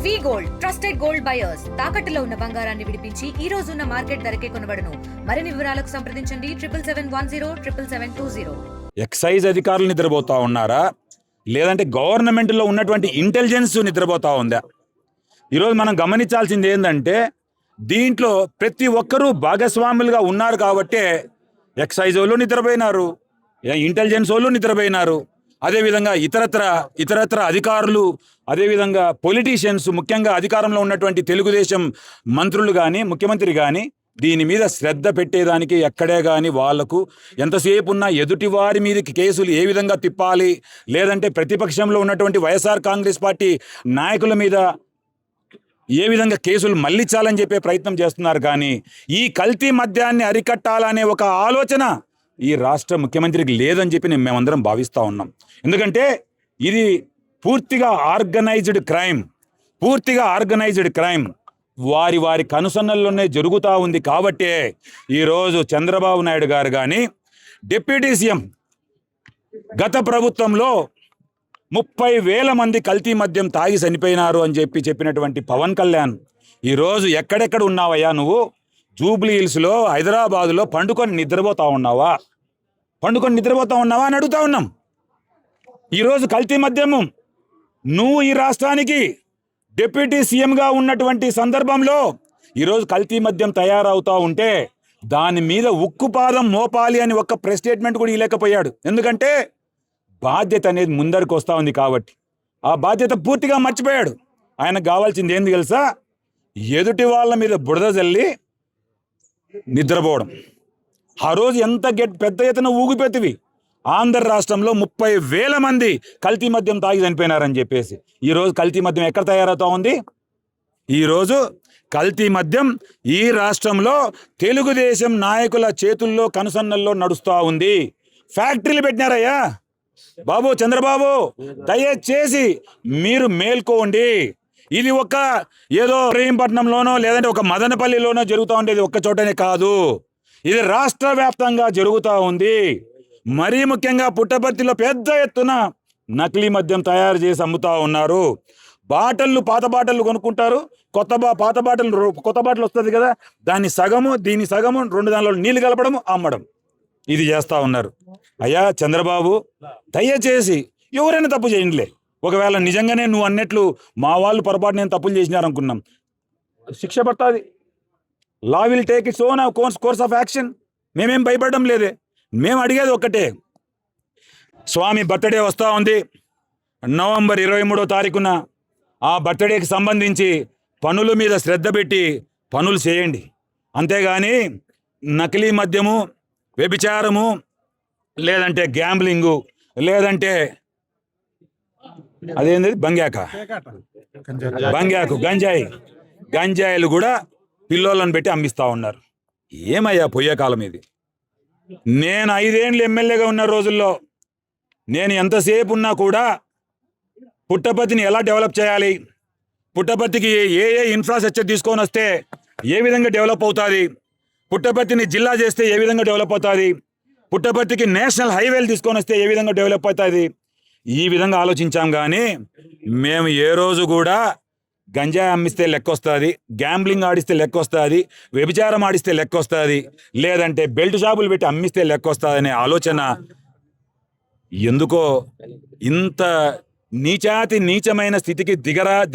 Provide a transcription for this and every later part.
వి gold trusted gold buyers తాకట్టులో ఉన్న బంగారాన్ని విడిపించి ఈ రోజు ఉన్న మార్కెట్ ధరకే కొనబడును. మరిన్ని వివరాలకు సంప్రదించండి 7710 ఎక్సైజ్ అధికారులు నిద్రపోతా ఉన్నారా, లేదంటే గవర్నమెంట్లో ఉన్నటువంటి ఇంటెలిజెన్స్ నిద్రపోతా ఉందా? ఈరోజు మనం గమనించాల్సింది ఏంటంటే, దీంట్లో ప్రతి ఒక్కరూ భాగస్వాములుగా ఉన్నారు కాబట్టే ఎక్సైజ్ వాళ్ళు నిద్రపోయినారు, ఇంటెలిజెన్స్ వాళ్ళు నిద్రపోయినారు, అదేవిధంగా ఇతరత్ర అధికారులు, అదేవిధంగా పొలిటీషియన్స్, ముఖ్యంగా అధికారంలో ఉన్నటువంటి తెలుగుదేశం మంత్రులు కానీ ముఖ్యమంత్రి కానీ దీని మీద శ్రద్ధ పెట్టేదానికి ఎక్కడే కానీ వాళ్లకు ఎంతసేపు ఉన్నా ఎదుటి వారి మీదకి కేసులు ఏ విధంగా తిప్పాలి, లేదంటే ప్రతిపక్షంలో ఉన్నటువంటి వైఎస్ఆర్ కాంగ్రెస్ పార్టీ నాయకుల మీద ఏ విధంగా కేసులు మళ్లించాలని చెప్పే ప్రయత్నం చేస్తున్నారు. కానీ ఈ కల్తీ మద్యాన్ని అరికట్టాలనే ఒక ఆలోచన ఈ రాష్ట్ర ముఖ్యమంత్రికి లేదని చెప్పి మేమందరం భావిస్తూ ఉన్నాం. ఎందుకంటే ఇది పూర్తిగా ఆర్గనైజ్డ్ క్రైమ్ వారి కనుసన్నల్లోనే జరుగుతూ ఉంది. కాబట్టే ఈరోజు చంద్రబాబు నాయుడు గారు కానీ డిప్యూటీ సీఎం గత ప్రభుత్వంలో 30,000 మంది కల్తీ మద్యం తాగి చనిపోయినారు అని చెప్పినటువంటి పవన్ కళ్యాణ్ ఈరోజు ఎక్కడెక్కడ ఉన్నావయ్యా నువ్వు? జూబ్లీ హిల్స్లో, హైదరాబాదులో పండుకొని నిద్రపోతా ఉన్నావా అని అడుగుతా ఉన్నాం. ఈరోజు కల్తీ మద్యము నువ్వు ఈ రాష్ట్రానికి డిప్యూటీ సీఎంగా ఉన్నటువంటి సందర్భంలో ఈరోజు కల్తీ మద్యం తయారవుతా ఉంటే దాని మీద ఉక్కుపాదం మోపాలి అని ఒక్క ప్రెస్ స్టేట్మెంట్ కూడా ఇవ్వలేకపోయాడు. ఎందుకంటే బాధ్యత అనేది ముందరికి వస్తూ ఉంది కాబట్టి ఆ బాధ్యత పూర్తిగా మర్చిపోయాడు. ఆయనకు కావాల్సింది ఏంది తెలుసా? ఎదుటి వాళ్ళ మీద బురద జల్లి నిద్రపోవడం. ఆ రోజు ఎంత పెద్ద ఎత్తున ఊగిపెత్తివి. ఆంధ్ర రాష్ట్రంలో 30,000 మంది కల్తీ మద్యం తాగి చనిపోయినారని చెప్పేసి ఈరోజు కల్తీ మద్యం ఎక్కడ తయారవుతా ఉంది? ఈరోజు కల్తీ మద్యం ఈ రాష్ట్రంలో తెలుగుదేశం నాయకుల చేతుల్లో కనుసన్నల్లో నడుస్తూ ఉంది. ఫ్యాక్టరీలు పెట్టినారయ్యా బాబు, చంద్రబాబు దయచేసి మీరు మేల్కోండి. ఇది ఒక ఏదో ఇబ్రహీంపట్నంలోనో లేదంటే ఒక మదనపల్లిలోనో జరుగుతూ ఉండేది ఒక్క చోటనే కాదు, ఇది రాష్ట్ర వ్యాప్తంగా జరుగుతూ ఉంది. మరీ ముఖ్యంగా పుట్టపర్తిలో పెద్ద ఎత్తున నకిలీ మద్యం తయారు చేసి అమ్ముతా ఉన్నారు. పాత బాటలు కొనుక్కుంటారు, కొత్త బాటలు వస్తుంది కదా, దీని సగము 2 దానిలో నీళ్లు కలపడం, అమ్మడం, ఇది చేస్తూ ఉన్నారు. అయ్యా చంద్రబాబు దయచేసి ఎవరైనా తప్పు చేయండిలే. ఒకవేళ నిజంగానే నువ్వు అన్నట్లు మా వాళ్ళు పొరపాటు నేను తప్పులు చేసినారనుకున్నాం, శిక్ష పడుతుంది. Law will take its own course of action. మేమేం భయపడడం లేదే. మేము అడిగేది ఒక్కటే, స్వామి బర్త్డే వస్తూ ఉంది నవంబర్ 23వ తారీఖున. ఆ బర్త్డేకి సంబంధించి పనుల మీద శ్రద్ధ పెట్టి పనులు చేయండి. అంతేగాని నకిలీ మద్యము, వ్యభిచారము, లేదంటే గ్యాంబ్లింగు, లేదంటే అదేంది బంగాకు గంజాయిలు కూడా పిల్లోళ్ళని పెట్టి అమ్మిస్తూ ఉన్నారు. ఏమయ్యా పోయే కాలం ఇది? నేను 5 ఏళ్ళు ఎమ్మెల్యేగా ఉన్న రోజుల్లో నేను ఎంతసేపు ఉన్నా కూడా పుట్టపర్తిని ఎలా డెవలప్ చేయాలి, పుట్టపర్తికి ఏ ఇన్ఫ్రాస్ట్రక్చర్ తీసుకొని వస్తే ఏ విధంగా డెవలప్ అవుతుంది, పుట్టపర్తిని జిల్లా చేస్తే ఏ విధంగా డెవలప్ అవుతుంది, పుట్టపర్తికి నేషనల్ హైవేలు తీసుకొని వస్తే ఏ విధంగా డెవలప్ అవుతుంది, ఈ విధంగా ఆలోచించాం. కానీ మేము ఏ రోజు కూడా గంజాయి అమ్మిస్తే లెక్క వస్తుంది, గ్యాంబ్లింగ్ ఆడిస్తే లెక్క వస్తుంది, వ్యభిచారం ఆడిస్తే లెక్క వస్తుంది, లేదంటే బెల్ట్ షాపులు పెట్టి అమ్మిస్తే లెక్క వస్తుంది అనే ఆలోచన ఎందుకో ఇంత నీచమైన స్థితికి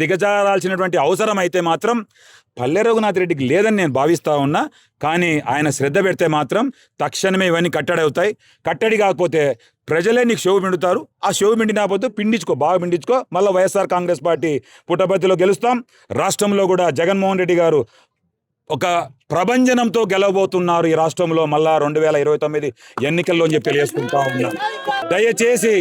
దిగజారాల్సినటువంటి అవసరం అయితే మాత్రం పల్లె రఘునాథ్ రెడ్డికి లేదని నేను భావిస్తూ ఉన్నా. కానీ ఆయన శ్రద్ధ పెడితే మాత్రం తక్షణమే ఇవన్నీ కట్టడి కాకపోతే ప్రజలే నీకు షో పిండుతారు. ఆ షో పిండినాపోతే బాగా పిండించుకో. మళ్ళీ వైఎస్ఆర్ కాంగ్రెస్ పార్టీ పుట్టపర్తిలో గెలుస్తాం. రాష్ట్రంలో కూడా జగన్మోహన్ రెడ్డి గారు ఒక ప్రభంజనంతో గెలవబోతున్నారు. ఈ రాష్ట్రంలో మళ్ళా 2029 ఎన్నికల్లో అని చెప్పి తెలియజేసుకుంటా ఉన్నా. దయచేసి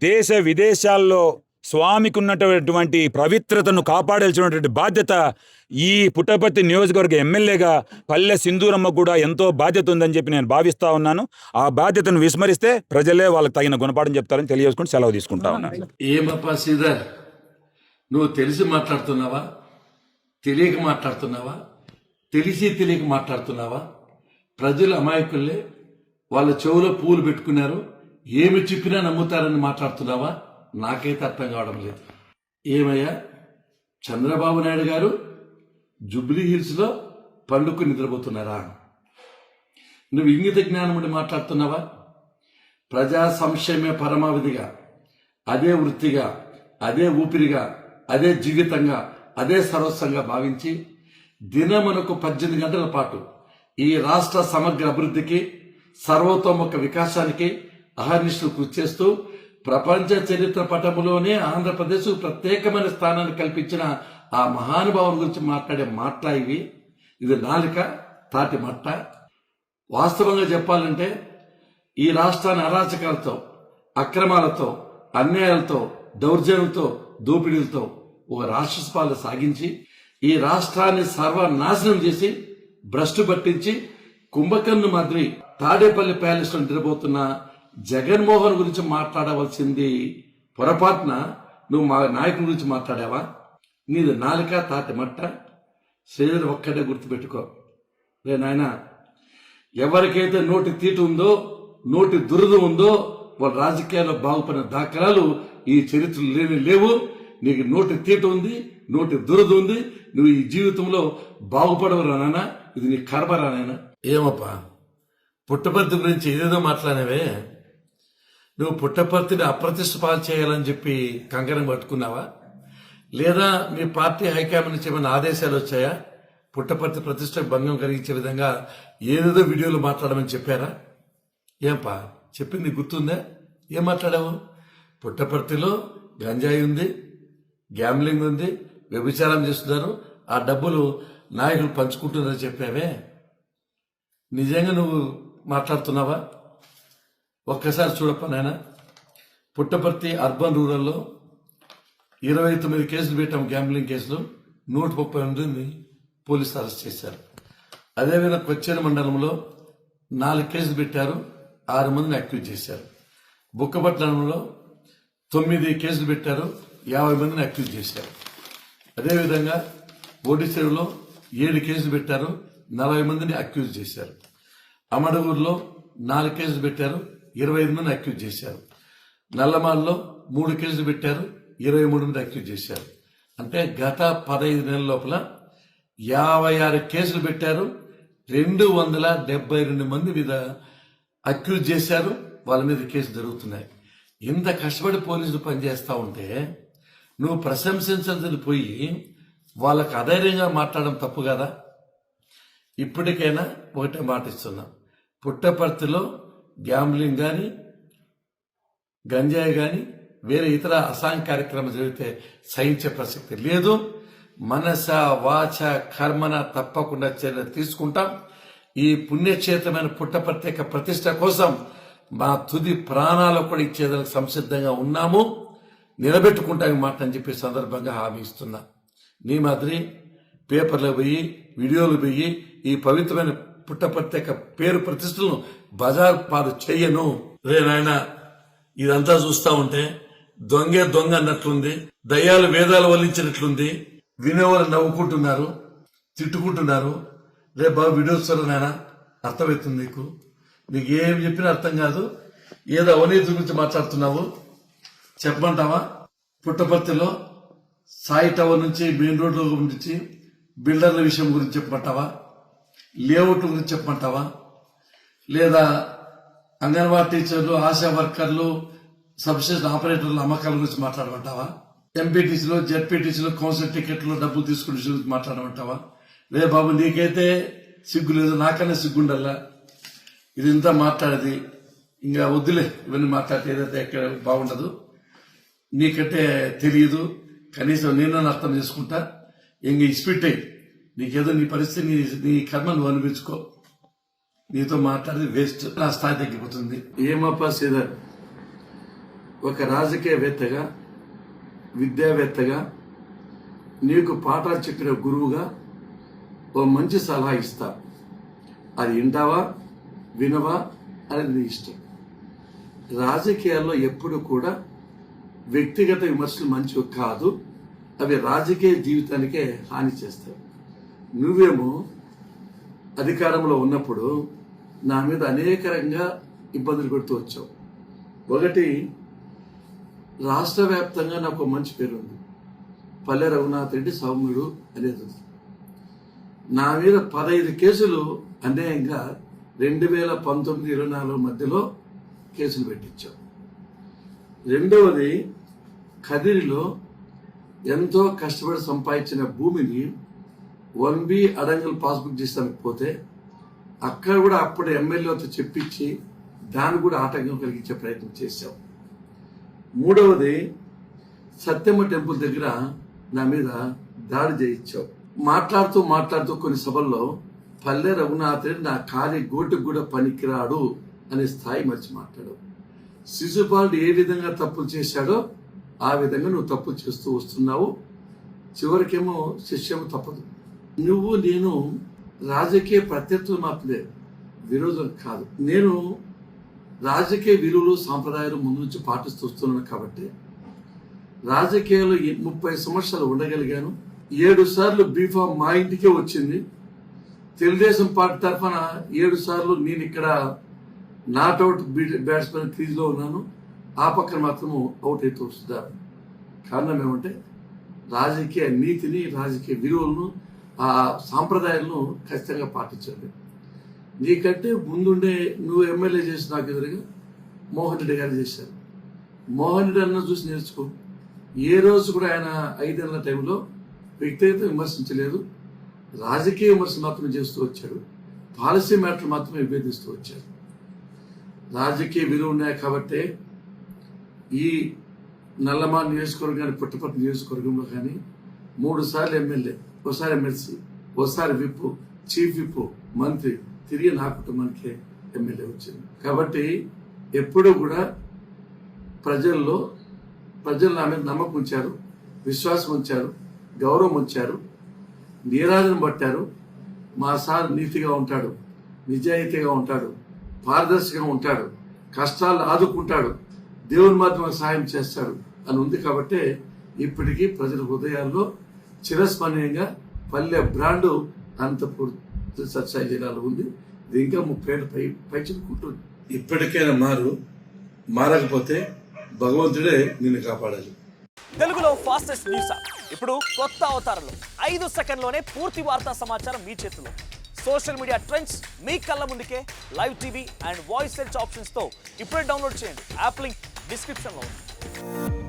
దేశ విదేశాల్లో స్వామికి ఉన్నటువంటి పవిత్రతను కాపాడాల్సినటువంటి బాధ్యత ఈ పుట్టపర్తి నియోజకవర్గ ఎమ్మెల్యేగా పల్లె సింధూరమ్మ కూడా ఎంతో బాధ్యత ఉందని చెప్పి నేను భావిస్తా ఉన్నాను. ఆ బాధ్యతను విస్మరిస్తే ప్రజలే వాళ్ళకి తగిన గుణపాఠం చెప్తారని తెలియజేసుకుని సెలవు తీసుకుంటా ఉన్నాను. ఏమప్పా శ్రీధర్, నువ్వు తెలిసి మాట్లాడుతున్నావా, తెలియక మాట్లాడుతున్నావా, తెలియక మాట్లాడుతున్నావా? ప్రజలు అమాయకులే, వాళ్ళ చెవులో పూలు పెట్టుకున్నారు, ఏమి చెప్పినా నమ్ముతారని మాట్లాడుతున్నావా? నాకైతే అర్థం కావడం లేదు. ఏమయ్యా, చంద్రబాబు నాయుడు గారు జూబ్లీ హిల్స్లో పండుకు నిద్రపోతున్నారా? నువ్వు ఇంగిత జ్ఞానం ఉండి మాట్లాడుతున్నావా? ప్రజా సంక్షేమ పరమావధిగా, అదే వృత్తిగా, అదే ఊపిరిగా, అదే జీవితంగా, అదే సర్వస్వంగా భావించి దినమునకు 18 గంటల పాటు ఈ రాష్ట్ర సమగ్ర అభివృద్ధికి, సర్వతోముఖ వికాసానికి అహర్నిశలు కృషి చేస్తూ ప్రపంచ చరిత్ర పటములోనే ఆంధ్రప్రదేశ్ ప్రత్యేకమైన స్థానాన్ని కల్పించిన ఆ మహానుభావుని గురించి మాట్లాడే మాటలా ఇవి? ఇది నాలుక తాటి మట్ట. వాస్తవంగా చెప్పాలంటే ఈ రాష్ట్రాన్ని అరాచకాలతో, అక్రమాలతో, అన్యాయాలతో, దౌర్జన్యంతో, దోపిడీలతో ఒక రాక్షస పాలన సాగించి ఈ రాష్ట్రాన్ని సర్వనాశనం చేసి భ్రష్టు పట్టించి కుంభకర్ణు మాదిరి తాడేపల్లి ప్యాలెస్ లో నిద్రపోతున్న జగన్మోహన్ గురించి మాట్లాడవలసింది పొరపాటున నువ్వు మా నాయకుడి గురించి మాట్లాడావా? నీది నాలుక తాటి మట్ట. శ్రీధర్ ఒక్కటే గుర్తుపెట్టుకో రే నాయన, ఎవరికైతే నోటి తీటు ఉందో, నోటి దురద ఉందో వాళ్ళ రాజకీయాల్లో బాగుపడిన దాఖలాలు ఈ చరిత్రలు లేవు. నీకు నోటి తీట ఉంది, నోటి దురద ఉంది. నువ్వు ఈ జీవితంలో బాగుపడవరా నాన్న? ఇది నీ కర్మరా నాయన? ఏమప్పా పుట్టపర్తి గురించి ఏదేదో మాట్లాడినవే. నువ్వు పుట్టపర్తిని అప్రతిష్ట పాలు చేయాలని చెప్పి కంకణం పట్టుకున్నావా? లేదా మీ పార్టీ హైకమాండ్ నుంచి ఏమైనా ఆదేశాలు వచ్చాయా? పుట్టపర్తి ప్రతిష్టకు భంగం కలిగించే విధంగా ఏదేదో వీడియోలు మాట్లాడమని చెప్పారా? ఏంపా చెప్పింది గుర్తుందా? ఏం మాట్లాడావు? పుట్టపర్తిలో గంజాయి ఉంది, గ్యాంబ్లింగ్ ఉంది, వ్యభిచారం చేస్తున్నారు, ఆ డబ్బులు నాయకులు పంచుకుంటున్నారని చెప్పావే. నిజంగా నువ్వు మాట్లాడుతున్నావా? ఒక్కసారి చూడప్ప నాయన. పుట్టపర్తి అర్బన్ రూరల్లో 29 కేసులు పెట్టాం, గ్యాంబ్లింగ్ కేసులు. 138 పోలీసులు అరెస్ట్ చేశారు. అదేవిధంగా కొచ్చేరు మండలంలో 4 కేసులు పెట్టారు, 6 మందిని అక్యూజ్ చేశారు. బుక్కపట్నంలో 9 కేసులు పెట్టారు, 50 మందిని అక్యూజ్ చేశారు. అదేవిధంగా బోడిచెరువులో 7 కేసులు పెట్టారు, 40 మందిని అక్యూజ్ చేశారు. అమడగూరులో 4 కేసులు పెట్టారు, 25 మందిని అక్యూజ్ చేశారు. నల్లమాల్లో 3 కేసులు పెట్టారు, 23 మంది అక్యూజ్ చేశారు. అంటే గత 15 నెలల లోపల 56 కేసులు పెట్టారు, 272 మంది మీద అక్యూజ్ చేశారు. వాళ్ళ మీద కేసులు జరుగుతున్నాయి. ఇంత కష్టపడి పోలీసులు పనిచేస్తా ఉంటే నువ్వు ప్రశంసించాల్సింది పోయి వాళ్ళకు అధైర్యంగా మాట్లాడడం తప్పు కదా? ఇప్పటికైనా ఒకటే మాట ఇస్తున్నా, పుట్టపర్తిలో గ్యాంబ్లింగ్ కానీ, గంజాయి కానీ, వేరే ఇతర అసాంఘిక కార్యక్రమాలు జరిగితే సహించే ప్రసక్తి లేదు. మనస వాచ కర్మన తప్పకుండా చర్యలు తీసుకుంటాం. ఈ పుణ్యక్షేత్రమైన పుట్టపర్తి యొక్క ప్రతిష్ట కోసం మా తుది ప్రాణాలు కూడా ఇచ్చేదానికి సంసిద్ధంగా ఉన్నాము, నిలబెట్టుకుంటాం మాట అని చెప్పి సందర్భంగా హామీ ఇస్తున్నా. నీ మాదిరి పేపర్లో పోయి, వీడియోలు పోయి ఈ పవిత్రమైన పుట్టపర్తి యొక్క పేరు ప్రతిష్టలను బజార్ పాలు చేయను. రే నాయన, ఇదంతా చూస్తా ఉంటే దొంగే దొంగ అన్నట్లుంది, దయ్యాలు వేదాలు వల్లించినట్లుంది. వినేవాళ్ళు నవ్వుకుంటున్నారు, తిట్టుకుంటున్నారు. రే బాబు వీడియోస్ చూడ నాయన, అర్థమవుతుంది నీకు. నీకు ఏం చెప్పినా అర్థం కాదు. ఏదో అవినీతి గురించి మాట్లాడుతున్నావు, చెప్పమంటావా? పుట్టపర్తిలో సాయి టవర్ నుంచి మెయిన్ రోడ్ల గురించి, బిల్డర్ల విషయం గురించి చెప్పమంటావా? లేఅవుట్ల గురించి చెప్పమంటావా? లేదా అంగన్వాడీ టీచర్లు, ఆశా వర్కర్లు, సబ్స్టేషన్ ఆపరేటర్ల అమ్మకాల గురించి మాట్లాడమంటావా? ఎంపీటీసీలు, జెడ్పీటీసీలు కౌన్సిల్ టికెట్లు డబ్బులు తీసుకునే గురించి మాట్లాడమంటావా? రే బాబు నీకైతే సిగ్గు లేదు, నాకన్నా సిగ్గుండల్లా. ఇది ఇంత మాట్లాడేది ఇంకా వద్దులే, ఇవన్నీ మాట్లాడితే ఏదైతే ఎక్కడ బాగుండదు. నీకంటే తెలియదు, కనీసం నేను అర్థం చేసుకుంటా. ఇంక ఇస్పిట్టే, నీకేదో నీ పరిస్థితి, నీ కర్మ నువ్వు అనిపించుకో. నీతో మాట్లాడేది వేస్ట్, నా స్థాయి తగ్గిపోతుంది. ఏమప్పా శ్రీధర్, ఒక రాజకీయవేత్తగా, విద్యావేత్తగా, నీకు పాఠాలు చెప్పిన గురువుగా ఓ మంచి సలహా ఇస్తా. అది వింటావా వినవా అనేది నీ ఇష్టం. రాజకీయాల్లో ఎప్పుడు కూడా వ్యక్తిగత విమర్శలు మంచివి కాదు, అవి రాజకీయ జీవితానికే హాని చేస్తాయి. నువ్వేమో అధికారంలో ఉన్నప్పుడు నా మీద అనేక రకంగా ఇబ్బందులు పెడుతూ వచ్చావు. ఒకటి, రాష్ట్ర వ్యాప్తంగా నాకు మంచి పేరు ఉంది, పల్లె రఘునాథ్ రెడ్డి సౌమ్యుడు అనేది ఉంది. నా మీద 15 కేసులు అన్యాయంగా 2019-24 మధ్యలో కేసులు పెట్టించాం. రెండవది, కదిరిలో ఎంతో కష్టపడి సంపాదించిన భూమిని 1B అడంగల్ పాస్బుక్ చేస్తానికి పోతే అక్కడ కూడా అప్పుడు ఎమ్మెల్యేతో చెప్పించి దాన్ని కూడా ఆటంకం కలిగించే ప్రయత్నం చేశాం. మూడవది, సత్యమ్మ టెంపుల్ దగ్గర నా మీద దాడి చేయించావు. మాట్లాడుతూ కొన్ని సభల్లో పల్లె రఘునాథ్ రెడ్డి నా కాలి గోటుకు కూడా పనికిరాడు అనే స్థాయి మర్చి మాట్లాడు. శిశుపాలుడు ఏ విధంగా తప్పులు చేశాడో ఆ విధంగా నువ్వు తప్పులు చేస్తూ వస్తున్నావు. చివరికేమో శిష్యము తప్పదు. నువ్వు నేను రాజకీయ ప్రత్యర్థులు మాత్రమే, విరోధం కాదు. నేను రాజకీయ విలువలు సాంప్రదాయాలు ముందు నుంచి పాటిస్తూ వస్తున్నాను కాబట్టి రాజకీయాల్లో 30 సంవత్సరాలు ఉండగలిగాను. 7 సార్లు బీఫామ్ మా ఇంటికే వచ్చింది. తెలుగుదేశం పార్టీ తరఫున 7 సార్లు నేను ఇక్కడ నాట్అవుట్ బ్యాట్స్మెన్ క్రీజ్లో ఉన్నాను. ఆ పక్కన మాత్రము అవుట్ అయితే వస్తున్నారు. కారణం ఏమంటే రాజకీయ నీతిని, రాజకీయ విలువలను, ఆ సాంప్రదాయాలను ఖచ్చితంగా పాటించండి. నీకంటే ముందుండే నువ్వు ఎమ్మెల్యే చేసి నాకు ఎదురుగా మోహన్ రెడ్డి గారు చేశారు. మోహన్ రెడ్డి అన్న చూసి నేర్చుకో. ఏ రోజు కూడా ఆయన 5 నెలల టైంలో వ్యక్తిగత విమర్శించలేదు. రాజకీయ విమర్శ మాత్రమే చేస్తూ వచ్చాడు. పాలసీ మ్యాటర్లు మాత్రమే విభేదిస్తూ వచ్చాడు. రాజకీయ విలువ ఉన్నాయి కాబట్టి ఈ నల్లమాన్ నియోజకవర్గం కానీ పుట్టపర్తి నియోజకవర్గంలో కానీ 3 సార్లు ఎమ్మెల్యే, ఒకసారి ఎమ్మెల్సీ, ఒకసారి విప్, చీఫ్ విప్, మంత్రి, తిరిగి నా కుటుంబానికే ఎమ్మెల్యే వచ్చింది. కాబట్టి ఎప్పుడూ కూడా ప్రజలు నా మీద నమ్మకం ఉంచారు, విశ్వాసం ఉంచారు, గౌరవం ఉంచారు, నీరాజన పట్టారు. మా సార్ నీతిగా ఉంటాడు, నిజాయితీగా ఉంటాడు, పారదర్శకంగా ఉంటాడు, కష్టాలు ఆదుకుంటాడు, దేవుని మాత్రమే సాయం చేస్తాడు అని ఉంది. కాబట్టి ఇప్పటికీ ప్రజల హృదయాల్లో చిరస్మరణీయంగా పల్లె బ్రాండు అనంతపూర్ సత్సాయి జిల్లాలో ఉంది. ఇది ఇంకా 30 ఏళ్ళ పై చెప్పుకుంటుంది. ఇప్పటికైనా మారకపోతే భగవంతుడే నిన్ను కాపాడాలి. తెలుగులో ఫాస్టెస్ట్ న్యూస్ ఇప్పుడు కొత్త అవతారంలో 5 సెకండ్లోనే పూర్తి వార్తా సమాచారం మీ చేతిలో. సోషల్ మీడియా ట్రెండ్స్ మీ కళ్ళ ముందుకే live TV and voice search options తో ఇప్పుడే డౌన్లోడ్ చేయండి. యాప్ లింక్ డిస్క్రిప్షన్ లో ఉంది.